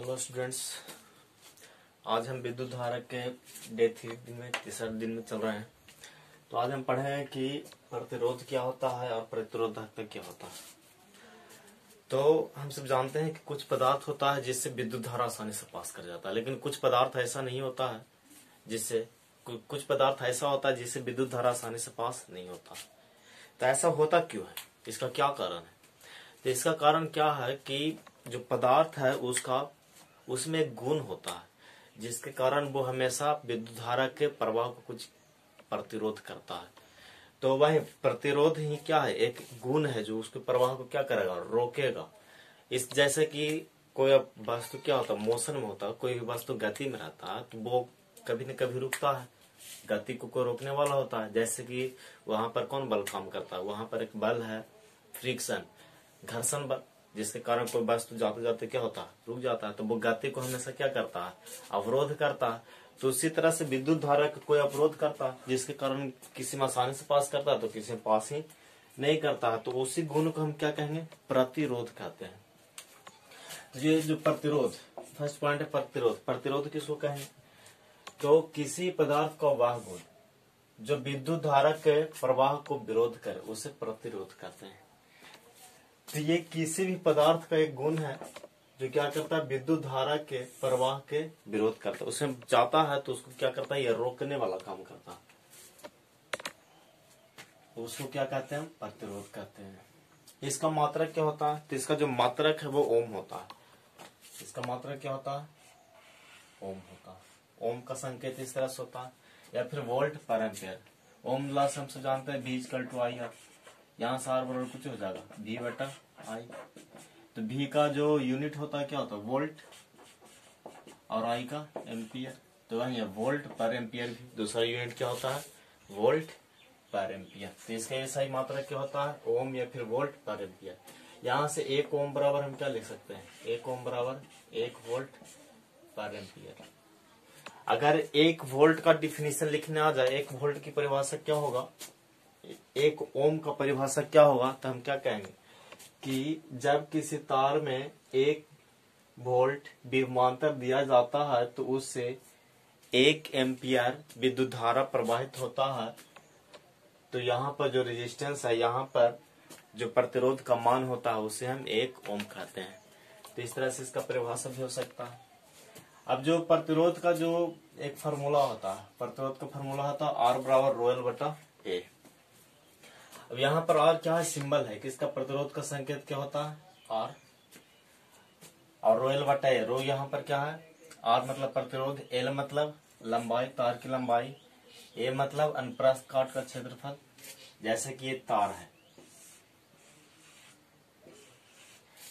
Hello students, आज हम विद्युत धारा के डे 3 में तीसरा दिन में चल रहे हैं। तो आज हम पढ़े कि प्रतिरोध क्या होता है और प्रतिरोधकता क्या होता है। तो हम सब जानते हैं कि कुछ पदार्थ होता है जिससे विद्युत धारा आसानी से पास कर जाता है, लेकिन कुछ पदार्थ ऐसा नहीं होता है जिससे कुछ पदार्थ ऐसा होता है जिससे विद्युत धारा आसानी से पास नहीं होता। तो ऐसा होता क्यों है, इसका क्या कारण है? तो इसका कारण क्या है कि जो पदार्थ है उसमें एक गुण होता है जिसके कारण वो हमेशा विद्युत धारा के प्रवाह को कुछ प्रतिरोध करता है। तो वह प्रतिरोध ही क्या है, एक गुण है जो उसके प्रवाह को क्या करेगा, रोकेगा। इस जैसे कि कोई वस्तु क्या होता है, मोशन में होता है, कोई वस्तु गति में रहता है तो वो कभी न कभी रुकता है, गति को कोई रोकने वाला होता है। जैसे कि वहां पर कौन बल काम करता है, वहां पर एक बल है फ्रिक्शन, घर्षण बल, जिसके कारण कोई वस्तु जाते जाते क्या होता है, रुक जाता है। तो वो गति को हमेशा क्या करता है, अवरोध करता है। तो उसी तरह से विद्युत धारा को कोई अवरोध करता है जिसके कारण किसी में आसानी से पास करता है तो किसी में पास ही नहीं करता है। तो उसी गुण को हम क्या कहेंगे, प्रतिरोध कहते हैं। ये जो प्रतिरोध, फर्स्ट पॉइंट है प्रतिरोध। प्रतिरोध किसको कहेंगे, तो किसी पदार्थ का वह गुण जो विद्युत धारा के प्रवाह को विरोध करे उसे प्रतिरोध कहते हैं। तो ये किसी भी पदार्थ का एक गुण है जो क्या करता है, विद्युत धारा के प्रवाह के विरोध करता है। उसमें जाता है तो उसको क्या करता है, ये रोकने वाला काम करता है। उसको क्या कहते हैं, प्रतिरोध कहते हैं। इसका मात्रक क्या होता है, तो इसका जो मात्रक है वो ओम होता है। इसका मात्रक क्या होता है, ओम होता है। ओम का संकेत इस तरह से होता है, या फिर वोल्ट पर एम्पियर। ओम लॉस हम सब जानते हैं, V=I। यहाँ से R बराबर कुछ हो जाएगा V/I। तो V का जो यूनिट होता है क्या होता है, वोल्ट, और I का एम्पियर। तो वही है वोल्ट पर एम्पियर। भी दूसरा यूनिट क्या होता है, वोल्ट पर एम्पियर। तो इसका ऐसा ही मात्रा क्या होता है, ओम या फिर वोल्ट पर एम्पियर। यहाँ से 1 ओम बराबर हम क्या लिख सकते हैं, 1 ओम बराबर 1 वोल्ट पर एम्पियर। अगर 1 वोल्ट का डिफिनीशन लिखने आ जाए, 1 वोल्ट की परिभाषा क्या होगा, 1 ओम का परिभाषा क्या होगा, तो हम क्या कहेंगे कि जब किसी तार में 1 वोल्ट विभवांतर दिया जाता है तो उससे 1 एम्पियर विद्युत धारा प्रवाहित होता है। तो यहाँ पर जो रेजिस्टेंस है, यहाँ पर जो प्रतिरोध का मान होता है उसे हम 1 ओम कहते हैं। तो इस तरह से इसका परिभाषा भी हो सकता है। अब जो प्रतिरोध का जो एक फार्मूला होता है, प्रतिरोध का फार्मूला होता है R बराबर ρL/A। अब यहाँ पर R क्या है, सिंबल है कि इसका प्रतिरोध का संकेत क्या होता है, R, और ρL/A। रो यहाँ पर क्या है, R मतलब प्रतिरोध, L मतलब लंबाई, तार की लंबाई, A मतलब अनुप्रस्थ काट का क्षेत्रफल। जैसे कि ये तार है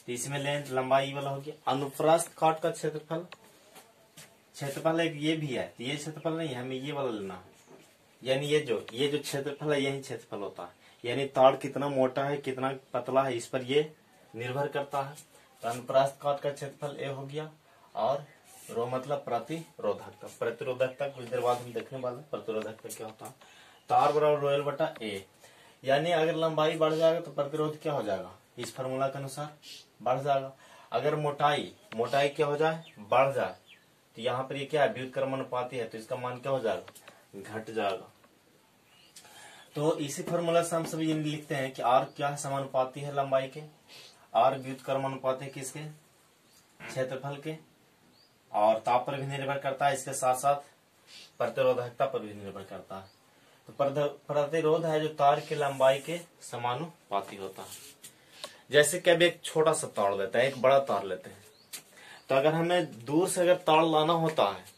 तो इसमें लेंथ लंबाई वाला हो गया, अनुप्रस्थ काट का क्षेत्रफल। क्षेत्रफल एक ये भी है, तो ये क्षेत्रफल नहीं है, हमें ये वाला लेना है। यानी ये जो क्षेत्रफल है यही क्षेत्रफल होता है। यानी तार कितना मोटा है कितना पतला है इस पर ये निर्भर करता है। तो अनुप्रस्थ काट का क्षेत्रफल A हो गया, और रो मतलब प्रतिरोधकता। प्रतिरोधकता कुछ देर बाद हम देखने वाले प्रतिरोधकता क्या होता है। तार बराबर ρL/A। यानी अगर लंबाई बढ़ जाएगा तो प्रतिरोध क्या हो जाएगा, इस फार्मूला के अनुसार बढ़ जाएगा। अगर मोटाई क्या हो जाए, बढ़ जाए, तो यहाँ पर ये क्या है, व्युत्क्रम अनुपाती है, तो इसका मान क्या हो जाएगा, घट जाएगा। तो इसी फार्मूला से हम सभी ये लिखते हैं कि R क्या है, समानुपाती है लंबाई के, R व्युत्क्रम अनुपात है किसके, क्षेत्रफल के, और ताप पर भी निर्भर करता है, इसके साथ साथ प्रतिरोधकता पर भी निर्भर करता है। तो प्रतिरोध है जो तार की लंबाई के समानुपाती होता है। जैसे कि अब एक छोटा सा तार लेते हैं, एक बड़ा तार लेते हैं, तो अगर हमें दूर से अगर तार लाना होता है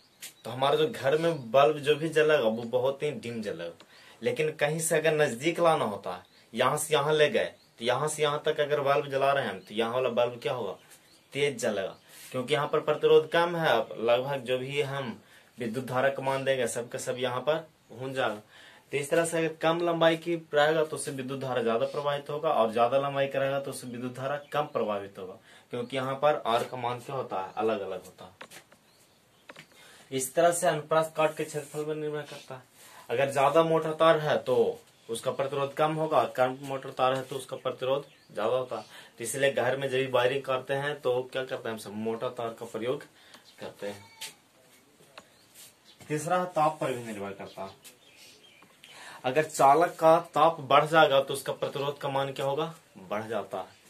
तो हमारे जो घर में बल्ब जो भी जलेगा वो बहुत ही डिम जलेगा। लेकिन कहीं से अगर नजदीक लाना होता है, यहाँ से यहाँ ले गए तो यहाँ से यहाँ तक अगर बल्ब जला रहे हैं तो यहाँ वाला बल्ब क्या होगा, तेज जलेगा, क्योंकि यहाँ पर प्रतिरोध कम है। लगभग जो भी हम विद्युत धारा का मान देंगे सबका सब यहाँ पर पहुंच जाएगा। तो इस तरह से अगर कम लंबाई की रहेगा तो उससे विद्युत धारा ज्यादा प्रवाहित होगा, और ज्यादा लंबाई का रहेगा तो उससे विद्युत धारा कम प्रभावित होगा, क्योंकि यहाँ पर R का मान क्या होता है, अलग अलग होता है। इस तरह से अनुप्रस्थ काट के क्षेत्रफल पर निर्भर करता है। अगर ज्यादा मोटा तार है तो उसका प्रतिरोध कम होगा, और कम मोटा तार है तो उसका प्रतिरोध ज्यादा होता है। तो इसलिए घर में जब भी वायरिंग करते हैं तो क्या करते हैं, हम सब मोटा तार का प्रयोग करते हैं। तीसरा है ताप पर भी निर्भर करता है। अगर चालक का ताप बढ़ जाएगा तो उसका प्रतिरोध का मान क्या होगा, बढ़ जाता है।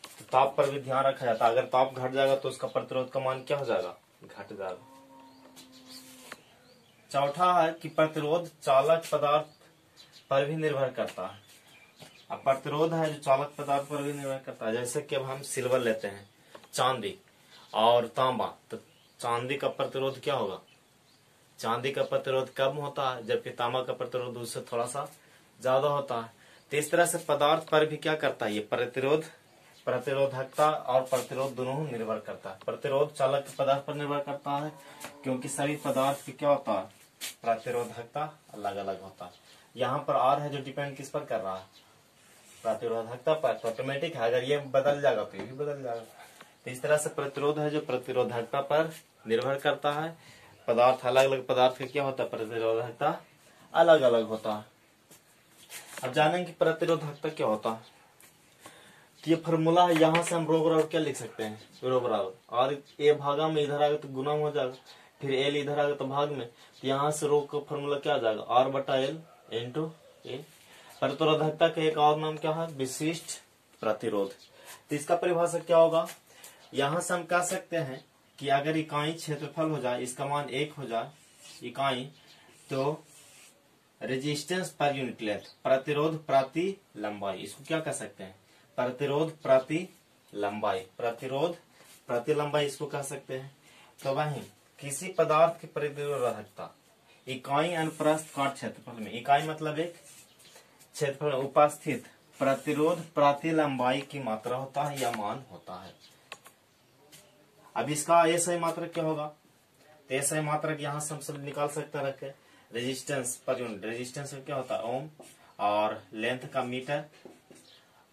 तो ताप पर भी ध्यान रखा जाता है। अगर ताप घट जाएगा तो उसका प्रतिरोध का मान क्या हो जाएगा, घट जाएगा। चौथा है कि प्रतिरोध चालक पदार्थ पर भी निर्भर करता है। अब प्रतिरोध है जो चालक पदार्थ पर भी निर्भर करता है। जैसे कि अब हम सिल्वर लेते हैं, चांदी और तांबा, तो चांदी का प्रतिरोध क्या होगा, चांदी का प्रतिरोध कम होता है, जबकि तांबा का प्रतिरोध उससे थोड़ा सा ज्यादा होता है। तो इस तरह से पदार्थ पर भी क्या करता है, ये प्रतिरोध, प्रतिरोधकता और प्रतिरोध दोनों निर्भर करता है। प्रतिरोध चालक के पदार्थ पर निर्भर करता है, क्योंकि सभी पदार्थ की क्या होता है, प्रतिरोधकता अलग अलग होता है। यहाँ पर R है जो डिपेंड किस पर कर रहा है, प्रतिरोधकता पर। ऑटोमेटिक है, अगर ये बदल जाएगा तो ये भी बदल जाएगा। तो इस तरह से प्रतिरोध है जो प्रतिरोधकता पर निर्भर करता है। पदार्थ अलग अलग पदार्थ का क्या होता है, प्रतिरोधकता अलग अलग होता है। अब जानेंगे प्रतिरोधकता क्या होता है। तो ये फॉर्मूला है, यहाँ से हम रो बराबर क्या लिख सकते हैं, रो बराबर, और ए भागा में इधर आगे तो गुना हो जाएगा, फिर एल इधर आगे तो भाग में, तो यहाँ से रो का फॉर्मूला क्या आ जाएगा, R बटा एल इंटू ए। प्रतिरोधकता का एक और नाम क्या है, विशिष्ट प्रतिरोध। तो इसका परिभाषा क्या होगा, यहाँ से हम कह सकते हैं कि अगर इकाई क्षेत्रफल हो जाए, इसका मान 1 हो जाए इकाई, तो रेजिस्टेंस पर यूनिट लेंथ, प्रतिरोध प्रति लंबाई, इसको क्या कह सकते हैं, प्रतिरोध प्रति लंबाई, प्रतिरोध प्रति लंबाई इसको कह सकते हैं। तो वहीं किसी पदार्थ की प्रतिरोधकता इकाई अनुप्रस्थ काट क्षेत्रफल में, इकाई मतलब एक क्षेत्रफल में उपस्थित प्रतिरोध प्रति लंबाई की मात्रा होता है या मान होता है। अब इसका ऐसा ही मात्रक क्या होगा, तो ऐसा ही मात्रक यहाँ से हम सब निकाल सकते रखे, रेजिस्टेंस पर यूनिट, रेजिस्टेंस क्या होता है ओम, और लेंथ का मीटर,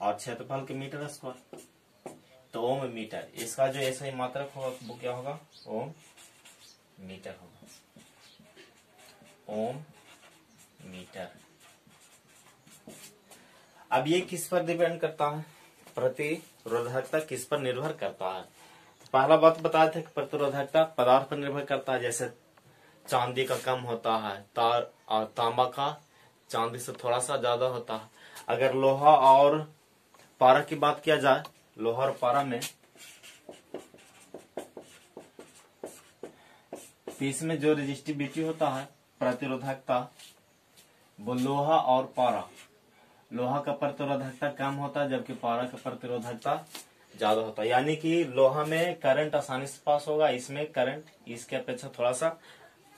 और क्षेत्रफल के मीटर स्क्वायर, तो ओम मीटर। इसका जो ऐसा ही मात्रक होगा वो क्या होगा, ओम मीटर होगा, ओम मीटर। अब ये किस पर डिपेंड करता है, प्रतिरोधकता किस पर निर्भर करता है। पहला बात बताया था कि प्रतिरोधकता पदार्थ पर निर्भर करता है, जैसे चांदी का कम होता है, तार और तांबा का चांदी से थोड़ा सा ज्यादा होता है। अगर लोहा और पारा की बात किया जाए, लोहा और पारा में, इसमें जो रेजिस्टिविटी होता है, प्रतिरोधकता, वो लोहा और पारा, लोहा का प्रतिरोधकता कम होता है जबकि पारा का प्रतिरोधकता ज्यादा होता है। यानी कि लोहा में करंट आसानी से पास होगा, इसमें करंट इसके अपेक्षा थोड़ा सा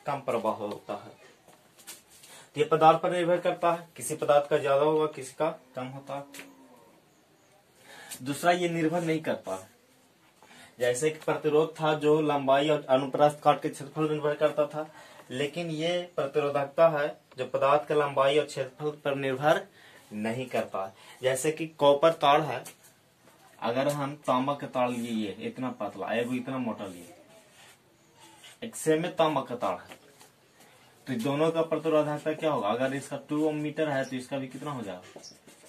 कम प्रवाह होता है। तो ये पदार्थ पर निर्भर करता है, किसी पदार्थ का ज्यादा होगा, किसी का कम होता है। दूसरा, ये निर्भर नहीं करता है, जैसे कि प्रतिरोध था जो लंबाई और अनुप्रस्थ काट के क्षेत्रफल निर्भर करता था, लेकिन ये प्रतिरोधकता है जो पदार्थ का लंबाई और क्षेत्रफल पर निर्भर नहीं करता है। जैसे कि कॉपर तार है, अगर हम तांबा का तार लिए इतना पतला, एगो इतना मोटा लिए, एक सेम में तांबा का तार है, तो दोनों का प्रतिरोधकता क्या होगा, अगर इसका 2 ओम मीटर है तो इसका भी कितना हो जाएगा,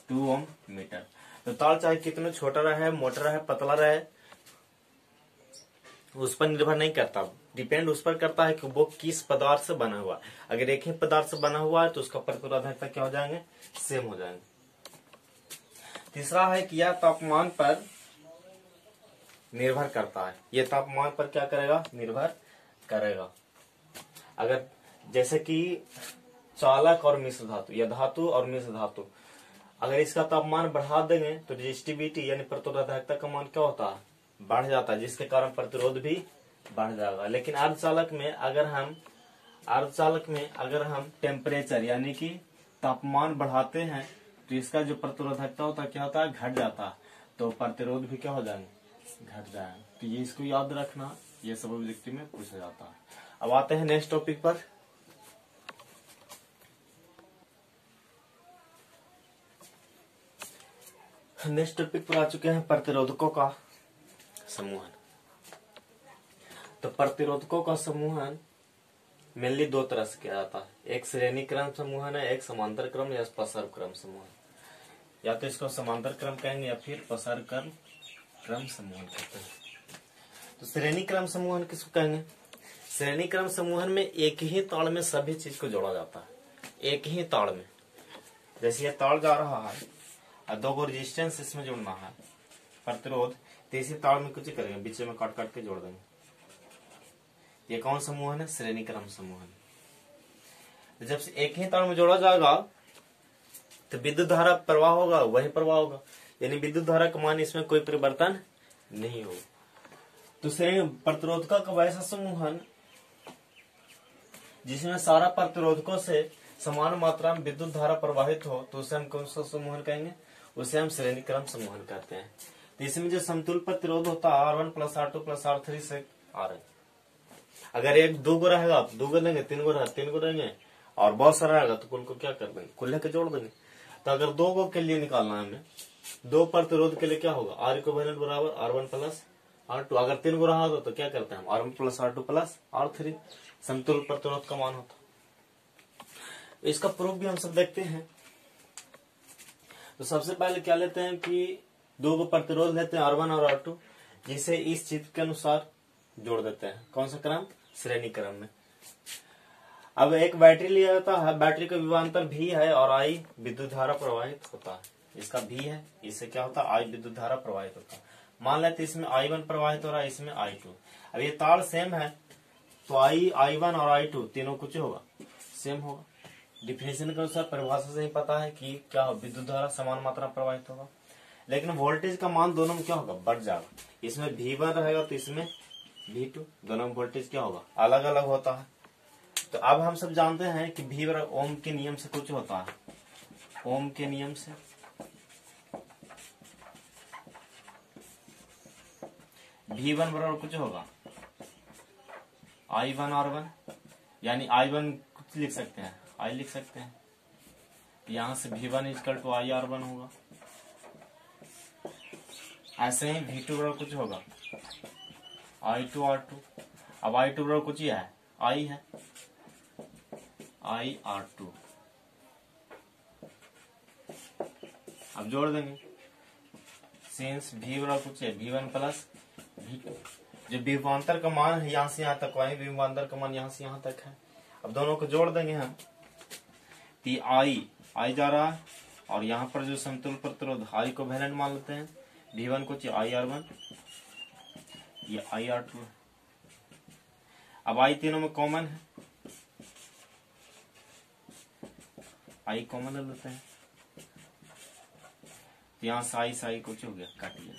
2 ओम मीटर। तो तार चाहे कितना छोटा रहे, मोटा रहे, पतला रहे, उस पर निर्भर नहीं करता, डिपेंड उस पर करता है कि वो किस पदार्थ से बना हुआ है। अगर एक ही पदार्थ से बना हुआ है तो उसका प्रतिरोधकता क्या हो जाएंगे, सेम हो जाएंगे। तीसरा है कि यह तापमान पर निर्भर करता है, यह तापमान पर क्या करेगा, निर्भर करेगा। अगर जैसे कि चालक और मिश्र धातु या धातु और मिश्र धातु, अगर इसका तापमान बढ़ा देंगे तो रेजिस्टिविटी यानी प्रतिरोधकता का मान क्या होता है, बढ़ जाता है, जिसके कारण प्रतिरोध भी बढ़ जाएगा। लेकिन अर्धचालक में अगर हम टेम्परेचर यानी कि तापमान बढ़ाते हैं तो इसका जो प्रतिरोधकता होता है क्या होता है, घट जाता है, तो प्रतिरोध भी क्या हो जाएंगे, घट जाएंगे। तो ये इसको याद रखना, ये सब ऑब्जेक्टिव में पूछा जाता है। अब आते हैं नेक्स्ट टॉपिक पर। नेक्स्ट टॉपिक पर आ चुके हैं प्रतिरोधकों का समूहन। तो प्रतिरोधकों का समूहन मेनली 2 तरह से किया जाता है, एक श्रेणी क्रम समूहन है, एक समांतर क्रम या स्पर्शर क्रम समूहन। या तो इसको समांतर क्रम कहेंगे या फिर प्रसार क्रम समूहन कहते हैं। तो श्रेणी क्रम समूहन किसको कहेंगे? श्रेणी क्रम समूहन में एक ही ताड़ में सभी चीज को जोड़ा जाता है, एक ही ताड़ में। जैसे ये ताड़ जा रहा है और दो को रेजिस्टेंस इसमें जोड़ना है, प्रतिरोध, तो इसी ताड़ में कुछ करेंगे, बीच में काट काट के जोड़ देंगे। ये कौन समूहन है? श्रेणी क्रम समूहन। जब से एक ही ताड़ में जोड़ा जाएगा तो विद्युत धारा प्रवाह होगा, वही प्रवाह होगा, यानी विद्युत धारा का मान इसमें कोई परिवर्तन नहीं होगा। तो श्रेणी प्रतिरोधका का वैसा समूहन जिसमें सारा प्रतिरोधकों से समान मात्रा में विद्युत धारा प्रवाहित हो, तो उसे हम कौन सा समूहन कहेंगे? उसे हम श्रेणी क्रम समूहन कहते हैं। तो इसमें जो समतुल्य प्रतिरोध होता है R1 + R2 + R3 से Rn, अगर एक दो गो रहेगा, दो गो लेंगे, तीन गो रहेगा, तीन गो रहेंगे, और बहुत सारा रहेगा तो कुल को क्या कर देंगे? कुल लेके जोड़ देंगे। तो अगर दो गो के लिए निकालना है हमें, दो प्रतिरोध के लिए क्या होगा? R इक्विवेलेंट बराबर R1 + R2। अगर तीन गो रहा तो क्या करते हैं हम? R1 + R2 + R3 समतुल्य प्रतिरोध का मान होता। इसका प्रूफ भी हम सब देखते हैं। तो सबसे पहले क्या लेते हैं कि दो गो प्रतिरोध लेते हैं R1 और R2, जिसे इस चित्र के अनुसार जोड़ देते हैं। कौन सा क्रम? श्रेणी क्रम में। अब एक बैटरी लिया जाता है, बैटरी का विभवांतर V है और I विद्युत धारा प्रवाहित होता है। इसका V है, इससे क्या होता है? I विद्युत धारा प्रवाहित होता है। मान लेते इसमें I1 प्रवाहित हो रहा है, इसमें I2। अब ये तार सेम है तो I1 और I2 तीनों कुछ होगा, सेम होगा। डिफिनेशन के अनुसार परिभाषा से ही पता है कि क्या हो? विद्युत धारा समान मात्रा प्रवाहित होगा। लेकिन वोल्टेज का मान दोनों में क्या होगा? बढ़ जाएगा। इसमें V1 रहेगा तो इसमें V2, दोनों में वोल्टेज क्या होगा? अलग अलग होता है। तो अब हम सब जानते हैं कि V बराबर ओम के नियम से कुछ होता है, ओम के नियम से V1 बराबर कुछ होगा I1 R1, यानी I1 कुछ लिख सकते हैं, I लिख सकते हैं, यहां से V1 = I R1 होगा। ऐसे ही V2 बराबर कुछ होगा I2 R2। अब I2 बराबर कुछ ही है, I है, I R2। अब जोड़ देंगे, सिंस V बराबर कुछ है V1 + V2। जो विभवांतर का मान है यहाँ से यहाँ तक, वही विभवांतर का मान यहाँ से यहाँ तक है। अब दोनों को जोड़ देंगे हम, I जा रहा है और यहाँ पर जो समतुल्य प्रतिरोध I को वैलेंट मान लेते हैं, V1 को I R1, ये I R2। अब I तीनों में कॉमन है, I कॉमन ले लेते हैं, यहाँ से I कुछ हो गया, काट गया।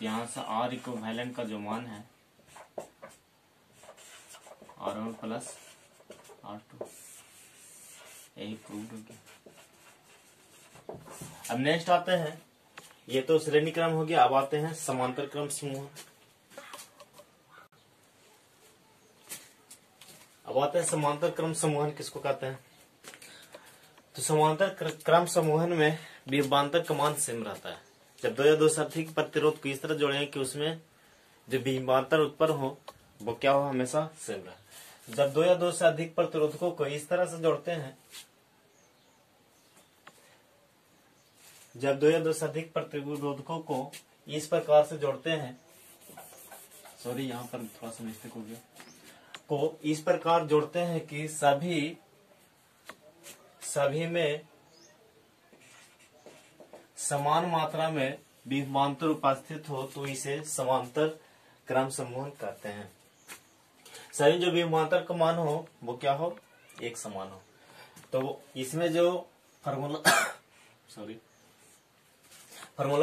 यहाँ से R इक्विवेलेंट का जो मान है R1 + R2, यही प्रूव हो गया। अब नेक्स्ट आते हैं, ये तो श्रेणी क्रम हो गया। अब आते हैं समांतर क्रम समूह। अब आते हैं समांतर क्रम समूहन किसको कहते हैं? तो समांतर क्रम समूहन में विभवांतर का मान सेम रहता है। जब दो या दो से अधिक प्रतिरोध को इस तरह जोड़ेंगे कि उसमें जो विभवांतर उत्पन्न हो वो क्या हो? हमेशा सेम रहे। जब दो या दो से अधिक प्रतिरोधकों को इस तरह से जोड़ते हैं, जब दो या दो से अधिक प्रतिरोधकों को इस प्रकार से जोड़ते हैं, सॉरी यहाँ पर थोड़ा सा मिस्टेक हो गया, को इस प्रकार जोड़ते हैं कि सभी में समान मात्रा में विभवांतर उपस्थित हो, तो इसे समांतर क्रम समूहन कहते हैं। सभी जो विभवांतर का मान हो वो क्या हो? एक समान हो। तो इसमें जो फॉर्मूला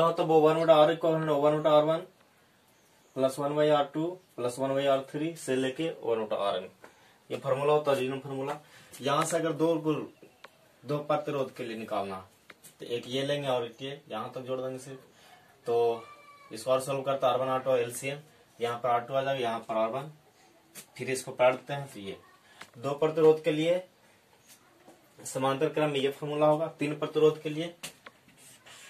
हो तो वो 1/R equal 1/R1 + 1/R2 + 1/R3 से लेके 1/Rn, ये फॉर्मूला होता है, रीजन फॉर्मूला। यहाँ से अगर दो प्रतिरोध के लिए निकालना तो एक ये लेंगे और एक ये यहाँ तक जोड़ देंगे सिर्फ। तो इसको और सोल्व करता है R1 R2 LCM, यहाँ पर R2 आ जाएगा, यहाँ पर R1, फिर इसको काट देते हैं। तो ये दो प्रतिरोध के लिए समांतर क्रम में ये फॉर्मूला होगा। तीन प्रतिरोध के लिए,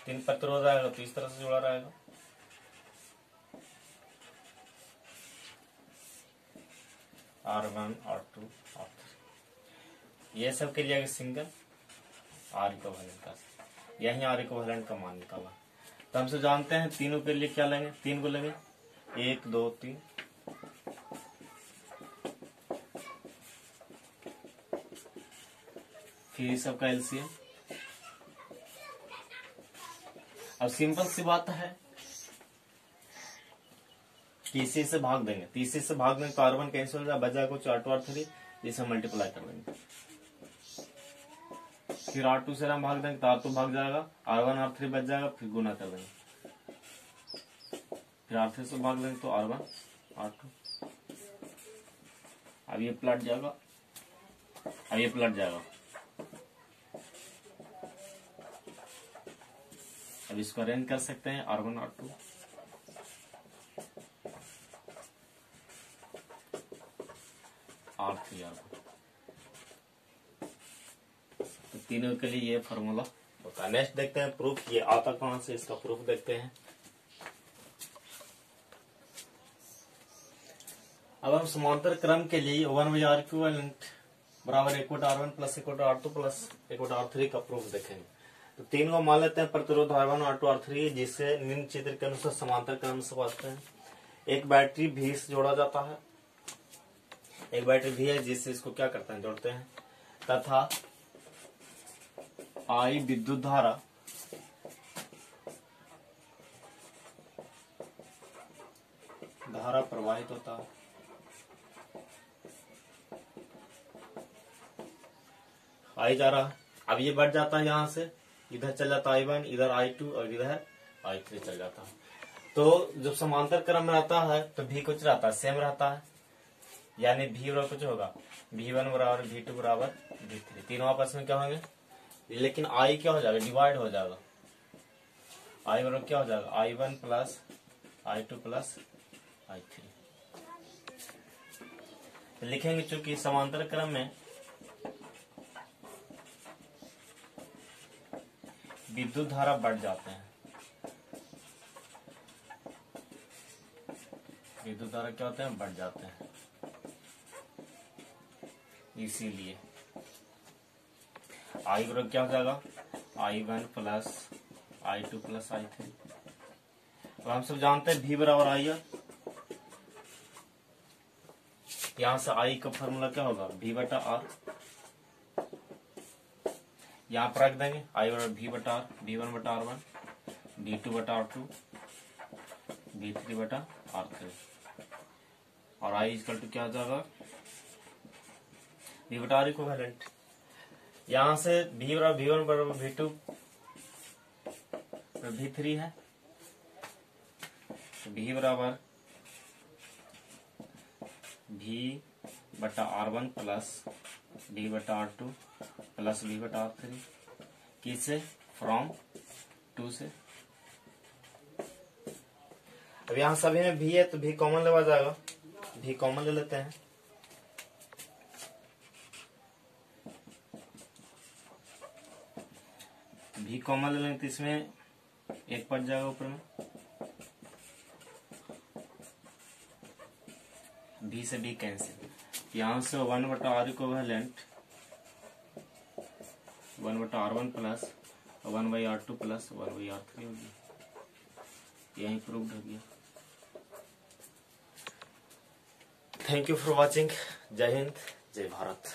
तीन प्रतिरोध आएगा तो इस तरह से जोड़ा रहेगा। R1 R2 R3, ये सब के लिए सिंगल R इक्विवेलेंट का। यही आर इक्विवेलेंट का मान निकाला। तो हमसे जानते हैं तीनों के लिए क्या लेंगे, 3 को लेंगे, 1 2 3, फिर सबका एलसीएम। अब सिंपल सी बात है, तीसरे से भाग देंगे, तीसरे से भाग देंगे तो R1 कैंसिल हो जाएगा, बचा कुछ R2 R3, जिसे मल्टीप्लाई कर देंगे। फिर R2 से हम भाग देंगे तो R2 भाग जाएगा, R1 R3 बच जाएगा, फिर गुना कर देंगे। फिर R3 से भाग देंगे तो R1 R2। अब ये पलट जाएगा, अब ये पलट जाएगा। अब इसको अरेंज कर सकते हैं, R1 R2, R3 R1। तो तीनों के लिए ये फॉर्मूला होता है। नेक्स्ट देखते हैं प्रूफ, ये आता कहां से, इसका प्रूफ देखते हैं। अब हम समांतर क्रम के लिए 1/R इक्विवेलेंट बराबर =R1 plus =R2 plus =R3 का प्रूफ देखेंगे। तो तीन को मान लेते हैं, प्रतिरोध R1 R2 R3, जिससे निम्न चित्र के अनुसार समांतर क्रम से बांटते हैं। एक बैटरी भी से जोड़ा जाता है, एक बैटरी भी है जिससे इसको क्या करते हैं, जोड़ते हैं, तथा I विद्युत धारा प्रवाहित होता है। I जा रहा है, अब ये बढ़ जाता है, यहां से इधर चल जाता है I1, इधर I2 और इधर I3 चल जाता है। तो जब समांतर क्रम में रहता है तो भी कुछ रहता है, सेम रहता है, यानी भी बराबर कुछ होगा, V1 बराबर V2 बराबर V3, तीनों आपस में क्या होंगे, लेकिन I क्या हो जाएगा, डिवाइड हो जाएगा। I बराबर क्या हो जाएगा, I1 plus I2 plus I3। तो लिखेंगे चूंकि समांतर क्रम में विद्युत धारा बढ़ जाते हैं, विद्युत धारा क्या होते हैं, बढ़ जाते हैं, इसीलिए I बराबर क्या हो जाएगा, I1 plus I2 plus I3। अब हम सब जानते हैं V बराबर I, यहां से I का फॉर्मूला क्या होगा, V बटा R, यहां पर रख देंगे I बराबर V बटा R, V1 बटा R1, V2 बटा R2, V3 बटा R3, और I इक्वल टू क्या हो जाएगा, V बटा R इक्विवेलेंट। यहां से V बराबर V1 बराबर V2 V3 है, V बराबर V बटा R1 प्लस V बटा R2 प्लस V बटा R3, किससे, फ्रॉम 2 से। अब यहां सभी में V है तो V कॉमन लेवा जाएगा, V कॉमन ले लेते हैं, V कॉमन ले लेंगे तो इसमें एक पड़ जाएगा ऊपर में, V से V कैंसिल, यहां से 1/R equivalent 1/R1 plus 1/R2 plus 1/R3 होगी, यही प्रूव्ड हो गया। Thank you for watching. जय हिंद, जय भारत।